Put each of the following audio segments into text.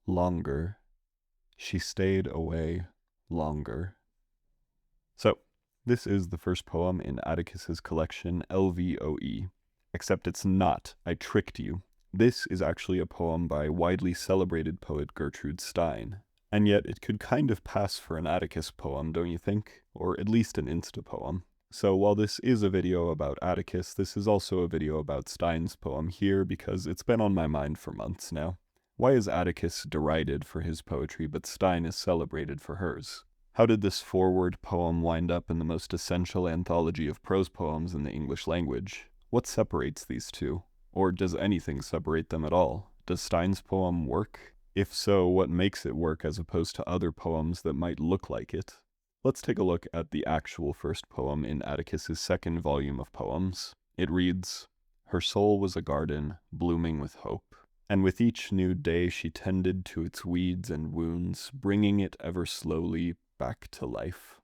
longer. She stayed away longer. So, this is the first poem in Atticus's collection, LVOE. Except it's not. I tricked you. This is actually a poem by widely celebrated poet Gertrude Stein. And yet it could kind of pass for an Atticus poem, don't you think? Or at least an Insta poem. So while this is a video about Atticus, this is also a video about Stein's poem here because it's been on my mind for months now. Why is Atticus derided for his poetry, but Stein is celebrated for hers? How did this forward poem wind up in the most essential anthology of prose poems in the English language? What separates these two? Or does anything separate them at all? Does Stein's poem work? If so, what makes it work as opposed to other poems that might look like it? Let's take a look at the actual first poem in Atticus's second volume of poems. It reads, "Her soul was a garden, blooming with hope. And with each new day she tended to its weeds and wounds, bringing it ever slowly back to life."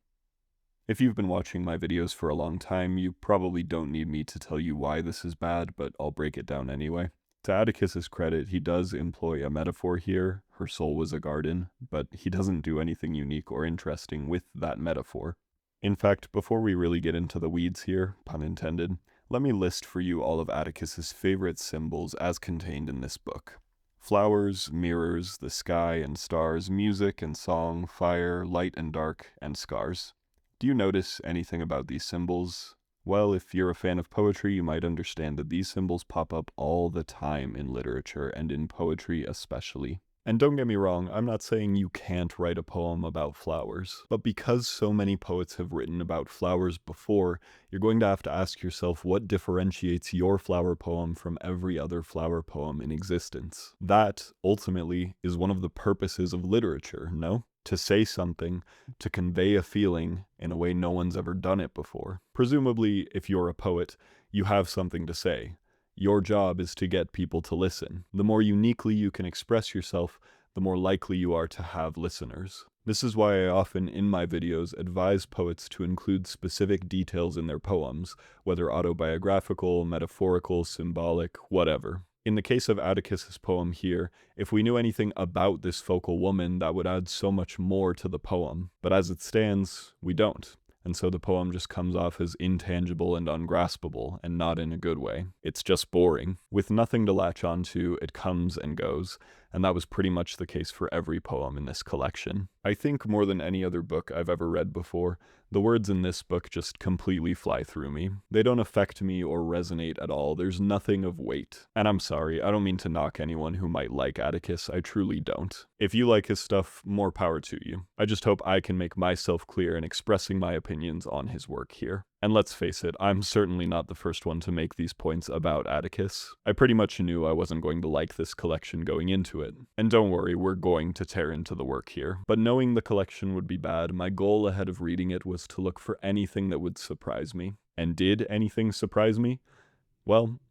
If you've been watching my videos for a long time, you probably don't need me to tell you why this is bad, but I'll break it down anyway. To Atticus's credit, he does employ a metaphor here, her soul was a garden, but he doesn't do anything unique or interesting with that metaphor. In fact, before we really get into the weeds here, pun intended, let me list for you all of Atticus's favorite symbols as contained in this book. Flowers, mirrors, the sky and stars, music and song, fire, light and dark, and scars. Do you notice anything about these symbols? Well, if you're a fan of poetry, you might understand that these symbols pop up all the time in literature, and in poetry especially. And don't get me wrong, I'm not saying you can't write a poem about flowers, but because so many poets have written about flowers before, you're going to have to ask yourself what differentiates your flower poem from every other flower poem in existence. That, ultimately, is one of the purposes of literature, no? To say something, to convey a feeling in a way no one's ever done it before. Presumably, if you're a poet, you have something to say. Your job is to get people to listen. The more uniquely you can express yourself, the more likely you are to have listeners. This is why I often, in my videos, advise poets to include specific details in their poems, whether autobiographical, metaphorical, symbolic, whatever. In the case of Atticus's poem here, if we knew anything about this focal woman, that would add so much more to the poem. But as it stands, we don't. And so the poem just comes off as intangible and ungraspable, and not in a good way. It's just boring. With nothing to latch onto, it comes and goes, and that was pretty much the case for every poem in this collection. I think more than any other book I've ever read before, the words in this book just completely fly through me. They don't affect me or resonate at all. There's nothing of weight. And I'm sorry, I don't mean to knock anyone who might like Atticus, I truly don't. If you like his stuff, more power to you. I just hope I can make myself clear in expressing my opinions on his work here. And let's face it, I'm certainly not the first one to make these points about Atticus. I pretty much knew I wasn't going to like this collection going into it. And don't worry, we're going to tear into the work here. But knowing the collection would be bad, my goal ahead of reading it was to look for anything that would surprise me. And did anything surprise me? Well,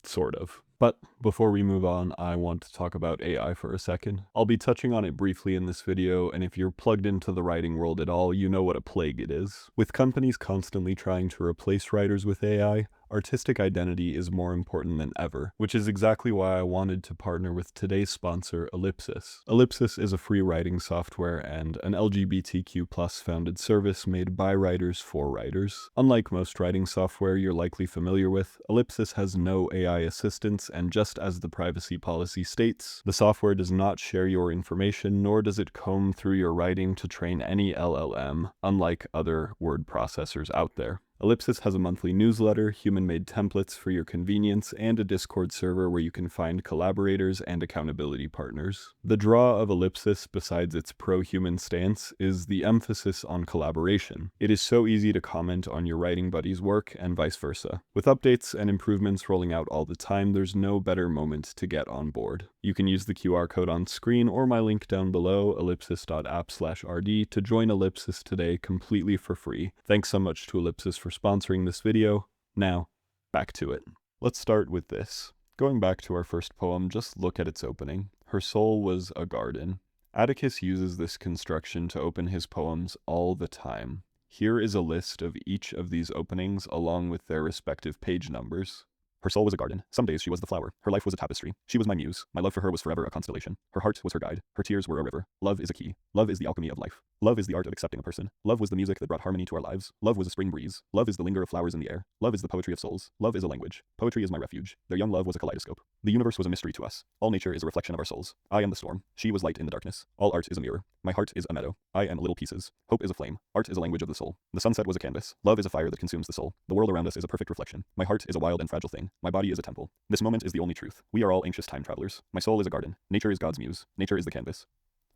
sort of. But before we move on, I want to talk about AI for a second. I'll be touching on it briefly in this video, and if you're plugged into the writing world at all, you know what a plague it is. With companies constantly trying to replace writers with AI, artistic identity is more important than ever, which is exactly why I wanted to partner with today's sponsor, Ellipsis. Ellipsis is a free writing software and an LGBTQ+ founded service made by writers for writers. Unlike most writing software you're likely familiar with, Ellipsis has no AI assistance, and just as the privacy policy states, the software does not share your information, nor does it comb through your writing to train any LLM, unlike other word processors out there. Ellipsis has a monthly newsletter, human-made templates for your convenience, and a Discord server where you can find collaborators and accountability partners. The draw of Ellipsis, besides its pro-human stance, is the emphasis on collaboration. It is so easy to comment on your writing buddy's work, and vice versa. With updates and improvements rolling out all the time, there's no better moment to get on board. You can use the QR code on screen or my link down below, ellipsis.app/rd, to join Ellipsis today completely for free. Thanks so much to Ellipsis for sponsoring this video. Now, back to it. Let's start with this. Going back to our first poem, just look at its opening. Her soul was a garden. Atticus uses this construction to open his poems all the time. Here is a list of each of these openings along with their respective page numbers. Her soul was a garden. Some days she was the flower. Her life was a tapestry. She was my muse. My love for her was forever a constellation. Her heart was her guide. Her tears were a river. Love is a key. Love is the alchemy of life. Love is the art of accepting a person. Love was the music that brought harmony to our lives. Love was a spring breeze. Love is the linger of flowers in the air. Love is the poetry of souls. Love is a language. Poetry is my refuge. Their young love was a kaleidoscope. The universe was a mystery to us. All nature is a reflection of our souls. I am the storm. She was light in the darkness. All art is a mirror. My heart is a meadow. I am little pieces. Hope is a flame. Art is a language of the soul. The sunset was a canvas. Love is a fire that consumes the soul. The world around us is a perfect reflection. My heart is a wild and fragile thing. My body is a temple. This moment is the only truth. We are all anxious time travelers. My soul is a garden. Nature is God's muse. Nature is the canvas.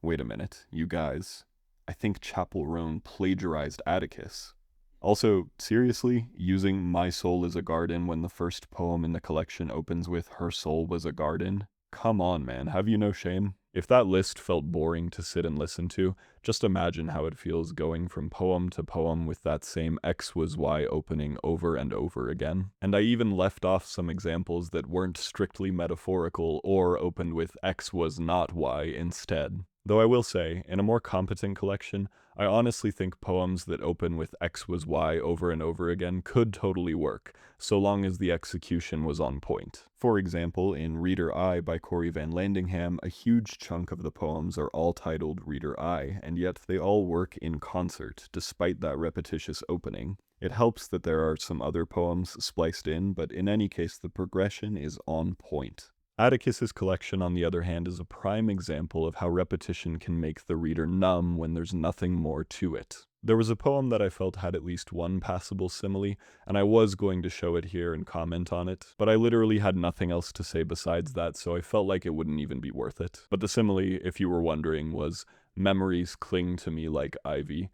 Wait a minute, you guys. I think Chapel Roan plagiarized Atticus. Also, seriously, using My Soul is a Garden when the first poem in the collection opens with Her Soul was a Garden? Come on, man, have you no shame? If that list felt boring to sit and listen to, just imagine how it feels going from poem to poem with that same X was Y opening over and over again. And I even left off some examples that weren't strictly metaphorical or opened with X was not Y instead. Though I will say, in a more competent collection, I honestly think poems that open with X was Y over and over again could totally work, so long as the execution was on point. For example, in Reader I by Corey Van Landingham, a huge chunk of the poems are all titled Reader I, and yet they all work in concert, despite that repetitious opening. It helps that there are some other poems spliced in, but in any case the progression is on point. Atticus's collection, on the other hand, is a prime example of how repetition can make the reader numb when there's nothing more to it. There was a poem that I felt had at least one passable simile, and I was going to show it here and comment on it, but I literally had nothing else to say besides that, so I felt like it wouldn't even be worth it. But the simile, if you were wondering, was "Memories cling to me like ivy."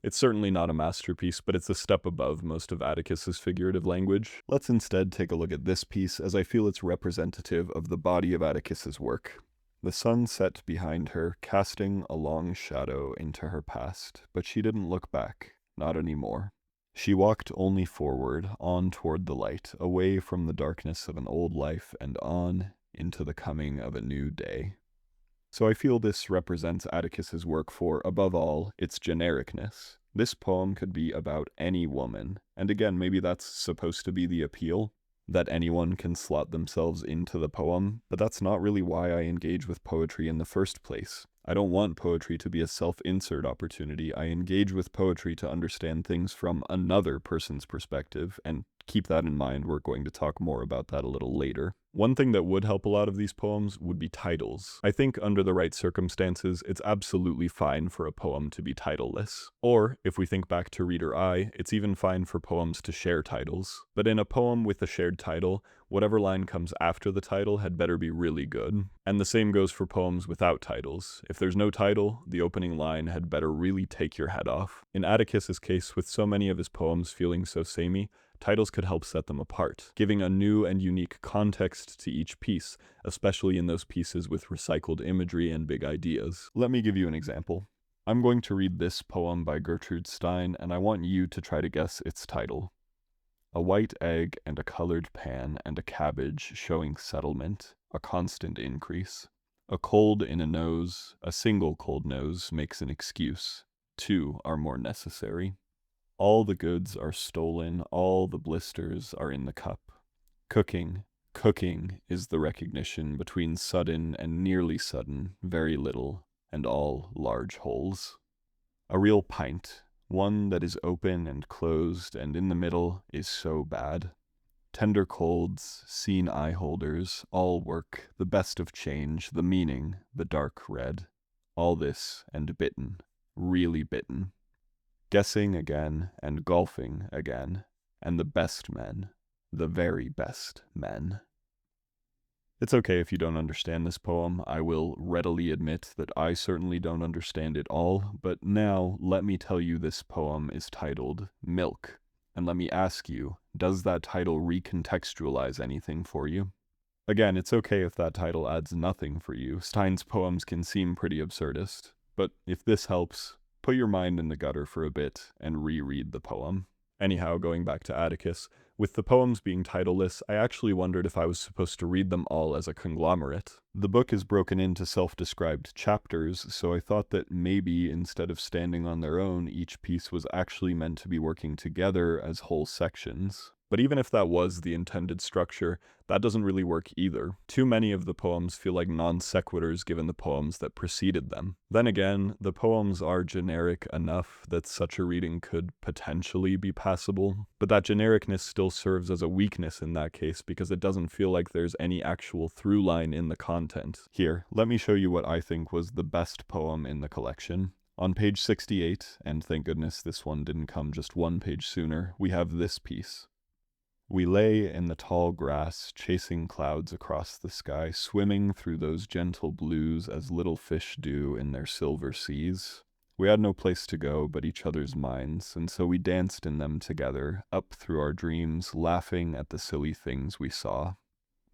It's certainly not a masterpiece, but it's a step above most of Atticus's figurative language. Let's instead take a look at this piece, as I feel it's representative of the body of Atticus's work. The sun set behind her, casting a long shadow into her past, but she didn't look back, not anymore. She walked only forward, on toward the light, away from the darkness of an old life, and on into the coming of a new day. So I feel this represents Atticus's work for, above all, its genericness. This poem could be about any woman, and again, maybe that's supposed to be the appeal, that anyone can slot themselves into the poem, but that's not really why I engage with poetry in the first place. I don't want poetry to be a self-insert opportunity. I engage with poetry to understand things from another person's perspective, and keep that in mind. We're going to talk more about that a little later. One thing that would help a lot of these poems would be titles. I think under the right circumstances, it's absolutely fine for a poem to be titleless. Or, if we think back to Reader I, it's even fine for poems to share titles. But in a poem with a shared title, whatever line comes after the title had better be really good. And the same goes for poems without titles. If there's no title, the opening line had better really take your head off. In Atticus's case, with so many of his poems feeling so samey, titles could help set them apart, giving a new and unique context to each piece, especially in those pieces with recycled imagery and big ideas. Let me give you an example. I'm going to read this poem by Gertrude Stein, and I want you to try to guess its title. A white egg and a colored pan and a cabbage showing settlement, a constant increase. A cold in a nose, a single cold nose makes an excuse. Two are more necessary. All the goods are stolen, all the blisters are in the cup. Cooking, cooking is the recognition between sudden and nearly sudden, very little, and all large holes. A real pint, one that is open and closed and in the middle, is so bad. Tender colds, seen eye holders, all work, the best of change, the meaning, the dark red. All this and bitten, really bitten. Guessing again, and golfing again, and the best men, the very best men. It's okay if you don't understand this poem. I will readily admit that I certainly don't understand it all, but now let me tell you this poem is titled Milk, and let me ask you, does that title recontextualize anything for you? Again, it's okay if that title adds nothing for you. Stein's poems can seem pretty absurdist, but if this helps, put your mind in the gutter for a bit and reread the poem. Anyhow, going back to Atticus, with the poems being titleless, I actually wondered if I was supposed to read them all as a conglomerate. The book is broken into self-described chapters, so I thought that maybe instead of standing on their own, each piece was actually meant to be working together as whole sections. But even if that was the intended structure, that doesn't really work either. Too many of the poems feel like non sequiturs given the poems that preceded them. Then again, the poems are generic enough that such a reading could potentially be passable, but that genericness still serves as a weakness in that case because it doesn't feel like there's any actual through line in the content. Here, let me show you what I think was the best poem in the collection. On page 68, and thank goodness this one didn't come just one page sooner, we have this piece. We lay in the tall grass, chasing clouds across the sky, swimming through those gentle blues as little fish do in their silver seas. We had no place to go but each other's minds, and so we danced in them together, up through our dreams, laughing at the silly things we saw.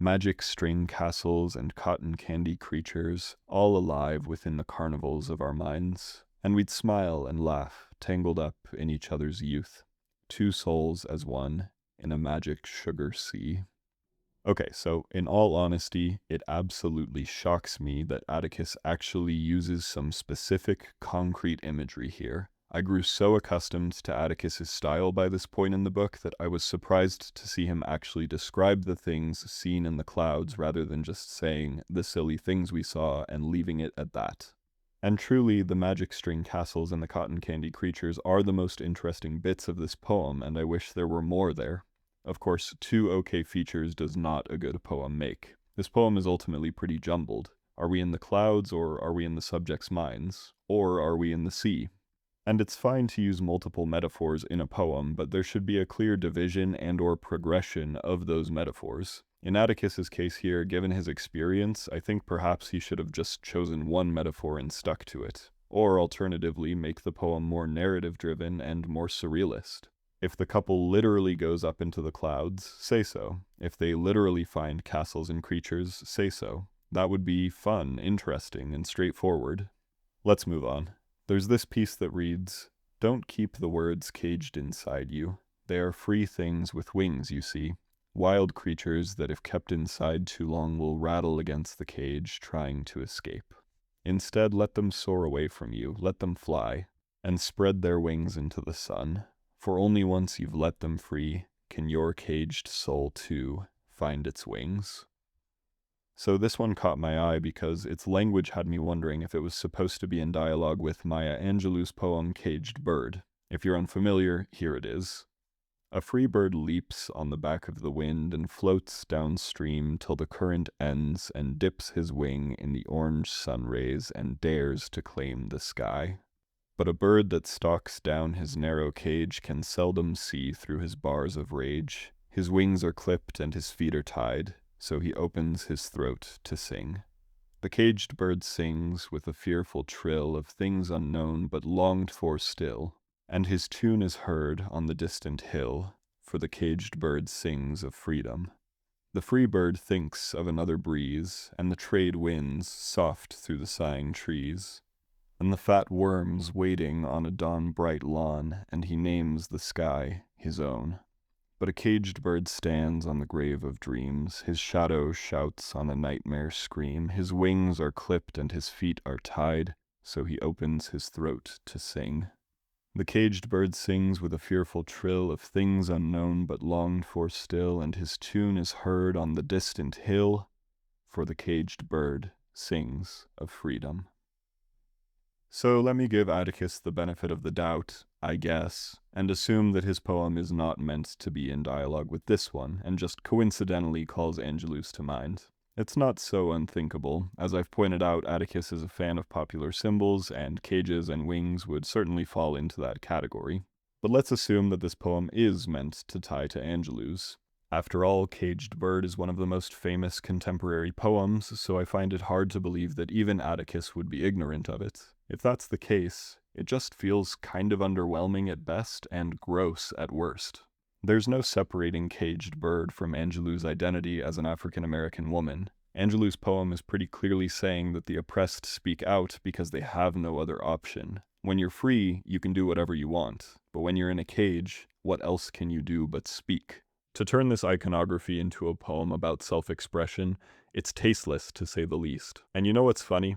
Magic string castles and cotton candy creatures, all alive within the carnivals of our minds. And we'd smile and laugh, tangled up in each other's youth, two souls as one, in a magic sugar sea. Okay, so in all honesty, it absolutely shocks me that Atticus actually uses some specific, concrete imagery here. I grew so accustomed to Atticus's style by this point in the book that I was surprised to see him actually describe the things seen in the clouds rather than just saying the silly things we saw and leaving it at that. And truly, the magic string castles and the cotton candy creatures are the most interesting bits of this poem, and I wish there were more there. Of course, two okay features does not a good poem make. This poem is ultimately pretty jumbled. Are we in the clouds, or are we in the subject's minds? Or are we in the sea? And it's fine to use multiple metaphors in a poem, but there should be a clear division and or progression of those metaphors. In Atticus's case here, given his experience, I think perhaps he should have just chosen one metaphor and stuck to it. Or alternatively, make the poem more narrative-driven and more surrealist. If the couple literally goes up into the clouds, say so. If they literally find castles and creatures, say so. That would be fun, interesting, and straightforward. Let's move on. There's this piece that reads, "Don't keep the words caged inside you. They are free things with wings, you see. Wild creatures that if kept inside too long will rattle against the cage, trying to escape. Instead, let them soar away from you, let them fly, and spread their wings into the sun. For only once you've let them free, can your caged soul too find its wings." So this one caught my eye because its language had me wondering if it was supposed to be in dialogue with Maya Angelou's poem Caged Bird. If you're unfamiliar, here it is. "A free bird leaps on the back of the wind and floats downstream till the current ends and dips his wing in the orange sun rays and dares to claim the sky. But a bird that stalks down his narrow cage can seldom see through his bars of rage. His wings are clipped and his feet are tied, so he opens his throat to sing. The caged bird sings with a fearful trill of things unknown but longed for still, and his tune is heard on the distant hill, for the caged bird sings of freedom. The free bird thinks of another breeze, and the trade winds soft through the sighing trees, and the fat worms waiting on a dawn-bright lawn, and he names the sky his own. But a caged bird stands on the grave of dreams, his shadow shouts on a nightmare scream, his wings are clipped and his feet are tied, so he opens his throat to sing. The caged bird sings with a fearful trill of things unknown but longed for still, and his tune is heard on the distant hill, for the caged bird sings of freedom." So let me give Atticus the benefit of the doubt, I guess, and assume that his poem is not meant to be in dialogue with this one, and just coincidentally calls Angelus to mind. It's not so unthinkable. As I've pointed out, Atticus is a fan of popular symbols, and cages and wings would certainly fall into that category. But let's assume that this poem is meant to tie to Angelus. After all, Caged Bird is one of the most famous contemporary poems, so I find it hard to believe that even Atticus would be ignorant of it. If that's the case, it just feels kind of underwhelming at best and gross at worst. There's no separating Caged Bird from Angelou's identity as an African-American woman. Angelou's poem is pretty clearly saying that the oppressed speak out because they have no other option. When you're free, you can do whatever you want, but when you're in a cage, what else can you do but speak? To turn this iconography into a poem about self-expression, it's tasteless to say the least. And you know what's funny?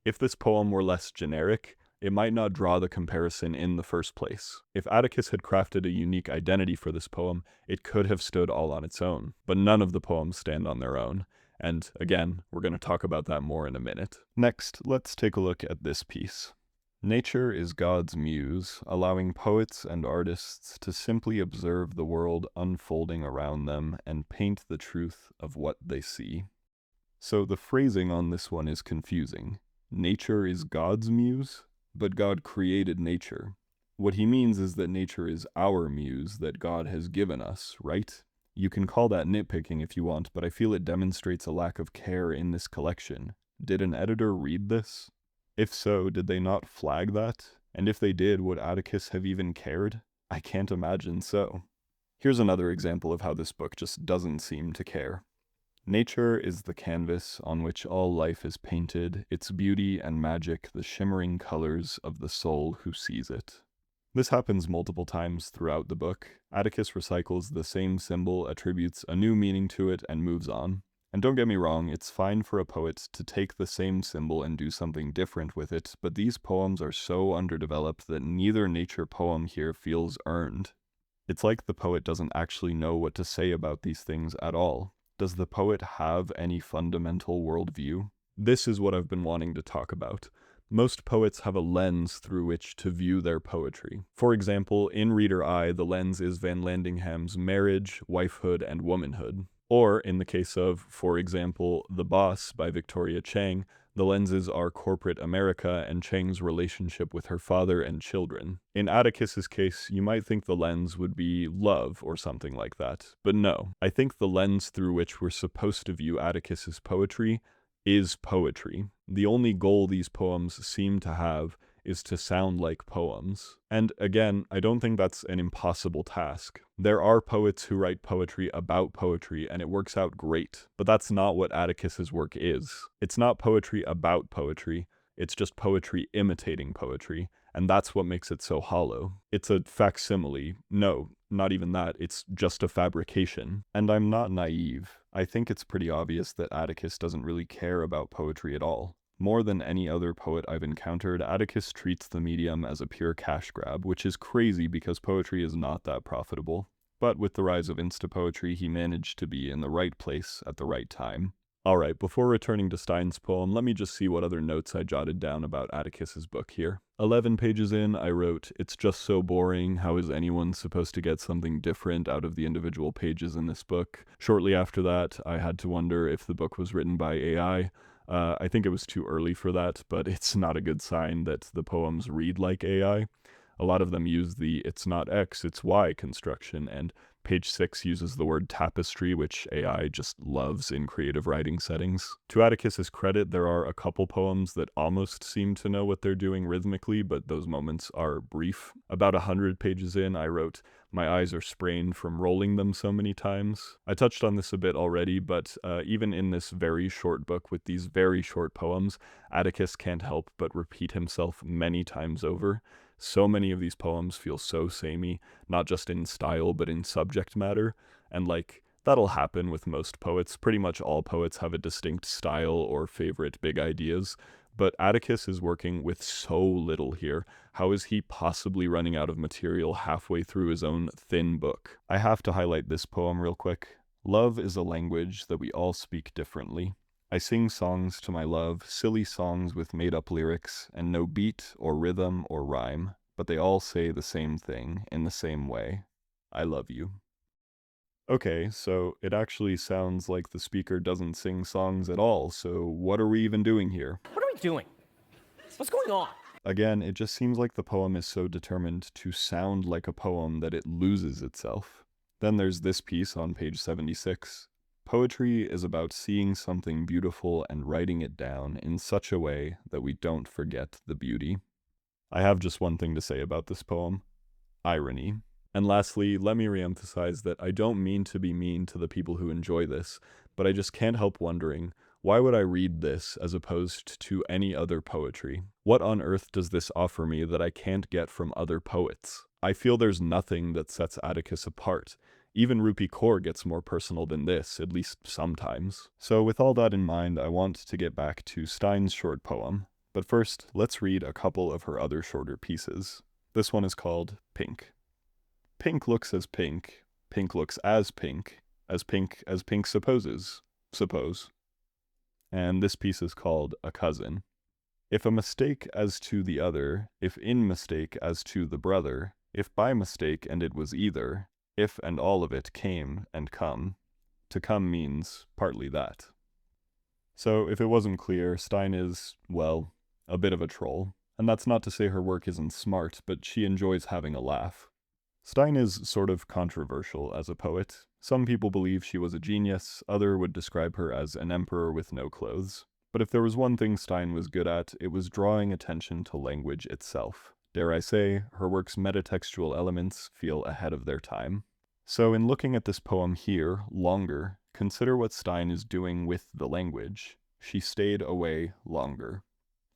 If this poem were less generic, it might not draw the comparison in the first place. If Atticus had crafted a unique identity for this poem, it could have stood all on its own, but none of the poems stand on their own. And again, we're going to talk about that more in a minute. Next, let's take a look at this piece. Nature is God's muse, allowing poets and artists to simply observe the world unfolding around them and paint the truth of what they see. So the phrasing on this one is confusing. Nature is God's muse, but God created nature. What he means is that nature is our muse that God has given us, right? You can call that nitpicking if you want, but I feel it demonstrates a lack of care in this collection. Did an editor read this? If so, did they not flag that? And if they did, would Atticus have even cared? I can't imagine so. Here's another example of how this book just doesn't seem to care. Nature is the canvas on which all life is painted, its beauty and magic the shimmering colors of the soul who sees it. This happens multiple times throughout the book. Atticus recycles the same symbol, attributes a new meaning to it, and moves on. And don't get me wrong, it's fine for a poet to take the same symbol and do something different with it, but these poems are so underdeveloped that neither nature poem here feels earned. It's like the poet doesn't actually know what to say about these things at all. Does the poet have any fundamental worldview? This is what I've been wanting to talk about. Most poets have a lens through which to view their poetry. For example, in Reader Eye, the lens is Van Landingham's marriage, wifehood, and womanhood. Or, in the case of, for example, The Boss by Victoria Chang, the lenses are corporate America and Chang's relationship with her father and children. In Atticus's case, you might think the lens would be love or something like that. But no, I think the lens through which we're supposed to view Atticus's poetry is poetry. The only goal these poems seem to have is to sound like poems. And again, I don't think that's an impossible task. There are poets who write poetry about poetry, and it works out great. But that's not what Atticus's work is. It's not poetry about poetry. It's just poetry imitating poetry, and that's what makes it so hollow. It's a facsimile. No, not even that. It's just a fabrication. And I'm not naive. I think it's pretty obvious that Atticus doesn't really care about poetry at all. More than any other poet I've encountered, Atticus treats the medium as a pure cash grab, which is crazy because poetry is not that profitable. But with the rise of insta-poetry, he managed to be in the right place at the right time. Alright, before returning to Stein's poem, let me just see what other notes I jotted down about Atticus's book here. 11 pages in, I wrote, "It's just so boring. How is anyone supposed to get something different out of the individual pages in this book?" Shortly after that, I had to wonder if the book was written by AI. I think it was too early for that, but it's not a good sign that the poems read like AI. A lot of them use the "it's not X, it's Y" construction, and page 6 uses the word tapestry, which AI just loves in creative writing settings. To Atticus's credit, there are a couple poems that almost seem to know what they're doing rhythmically, but those moments are brief. About 100 pages in, I wrote, "My eyes are sprained from rolling them so many times." I touched on this a bit already, but even in this very short book with these very short poems, Atticus can't help but repeat himself many times over. So many of these poems feel so samey, not just in style, but in subject matter, and that'll happen with most poets. Pretty much all poets have a distinct style or favorite big ideas, but Atticus is working with so little here. How is he possibly running out of material halfway through his own thin book? I have to highlight this poem real quick. "Love is a language that we all speak differently. I sing songs to my love, silly songs with made-up lyrics, and no beat or rhythm or rhyme, but they all say the same thing in the same way. I love you." Okay, so it actually sounds like the speaker doesn't sing songs at all, so what are we even doing here? What are we doing? What's going on? Again, it just seems like the poem is so determined to sound like a poem that it loses itself. Then there's this piece on page 76. "Poetry is about seeing something beautiful and writing it down in such a way that we don't forget the beauty." I have just one thing to say about this poem: irony. And lastly, let me reemphasize that I don't mean to be mean to the people who enjoy this, but I just can't help wondering, why would I read this as opposed to any other poetry? What on earth does this offer me that I can't get from other poets? I feel there's nothing that sets Atticus apart. Even Rupi Kaur gets more personal than this, at least sometimes. So with all that in mind, I want to get back to Stein's short poem. But first, let's read a couple of her other shorter pieces. This one is called Pink. Pink looks as pink. Pink looks as pink as pink supposes. Suppose. And this piece is called A Cousin. If a mistake as to the other, if in mistake as to the brother, if by mistake and it was either, if and all of it came and come. To come means partly that. So if it wasn't clear, Stein is, well, a bit of a troll. And that's not to say her work isn't smart, but she enjoys having a laugh. Stein is sort of controversial as a poet. Some people believe she was a genius, others would describe her as an emperor with no clothes. But if there was one thing Stein was good at, it was drawing attention to language itself. Dare I say, her work's metatextual elements feel ahead of their time. So in looking at this poem here, Longer, consider what Stein is doing with the language. She stayed away longer.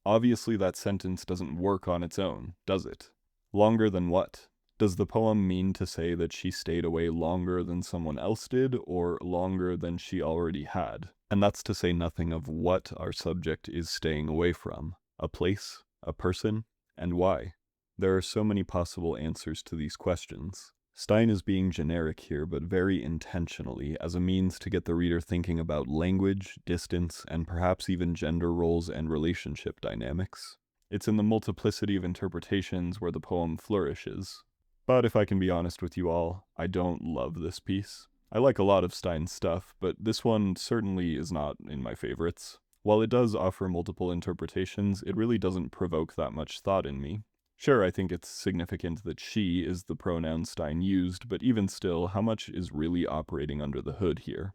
Obviously that sentence doesn't work on its own, does it? Longer than what? Does the poem mean to say that she stayed away longer than someone else did, or longer than she already had? And that's to say nothing of what our subject is staying away from. A place, a person, and why? There are so many possible answers to these questions. Stein is being generic here, but very intentionally, as a means to get the reader thinking about language, distance, and perhaps even gender roles and relationship dynamics. It's in the multiplicity of interpretations where the poem flourishes. But if I can be honest with you all, I don't love this piece. I like a lot of Stein's stuff, but this one certainly is not in my favorites. While it does offer multiple interpretations, it really doesn't provoke that much thought in me. Sure, I think it's significant that she is the pronoun Stein used, but even still, how much is really operating under the hood here?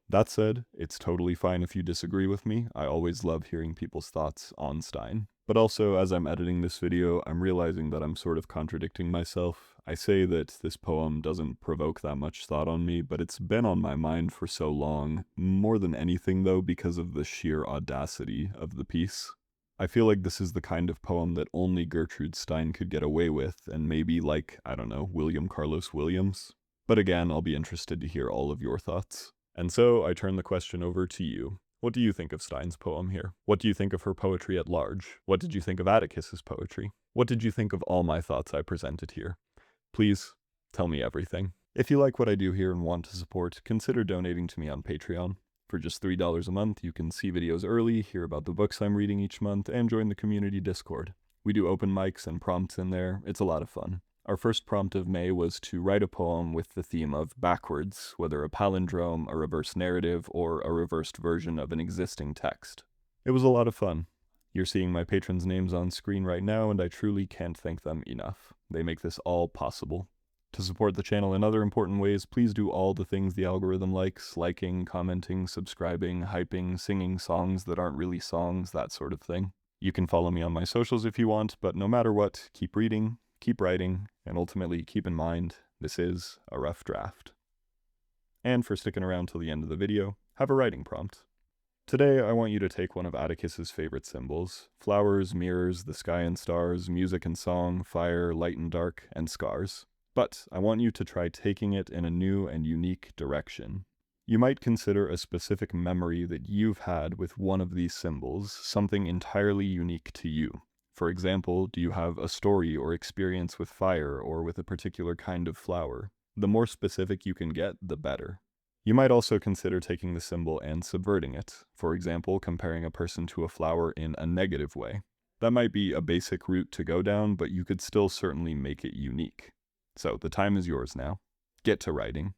That said, it's totally fine if you disagree with me. I always love hearing people's thoughts on Stein. But also, as I'm editing this video, I'm realizing that I'm sort of contradicting myself. I say that this poem doesn't provoke that much thought on me, but it's been on my mind for so long, more than anything though because of the sheer audacity of the piece. I feel like this is the kind of poem that only Gertrude Stein could get away with, and maybe like, I don't know, William Carlos Williams. But again, I'll be interested to hear all of your thoughts. And so I turn the question over to you. What do you think of Stein's poem here? What do you think of her poetry at large? What did you think of Atticus's poetry? What did you think of all my thoughts I presented here? Please, tell me everything. If you like what I do here and want to support, consider donating to me on Patreon. For just $3 a month, you can see videos early, hear about the books I'm reading each month, and join the community Discord. We do open mics and prompts in there. It's a lot of fun. Our first prompt of May was to write a poem with the theme of backwards, whether a palindrome, a reverse narrative, or a reversed version of an existing text. It was a lot of fun. You're seeing my patrons' names on screen right now, and I truly can't thank them enough. They make this all possible. To support the channel in other important ways, please do all the things the algorithm likes: liking, commenting, subscribing, hyping, singing songs that aren't really songs, that sort of thing. You can follow me on my socials if you want, but no matter what, keep reading, keep writing, and ultimately keep in mind, this is a rough draft. And for sticking around till the end of the video, have a writing prompt. Today, I want you to take one of Atticus's favorite symbols: flowers, mirrors, the sky and stars, music and song, fire, light and dark, and scars. But I want you to try taking it in a new and unique direction. You might consider a specific memory that you've had with one of these symbols, something entirely unique to you. For example, do you have a story or experience with fire or with a particular kind of flower? The more specific you can get, the better. You might also consider taking the symbol and subverting it. For example, comparing a person to a flower in a negative way. That might be a basic route to go down, but you could still certainly make it unique. So the time is yours now. Get to writing.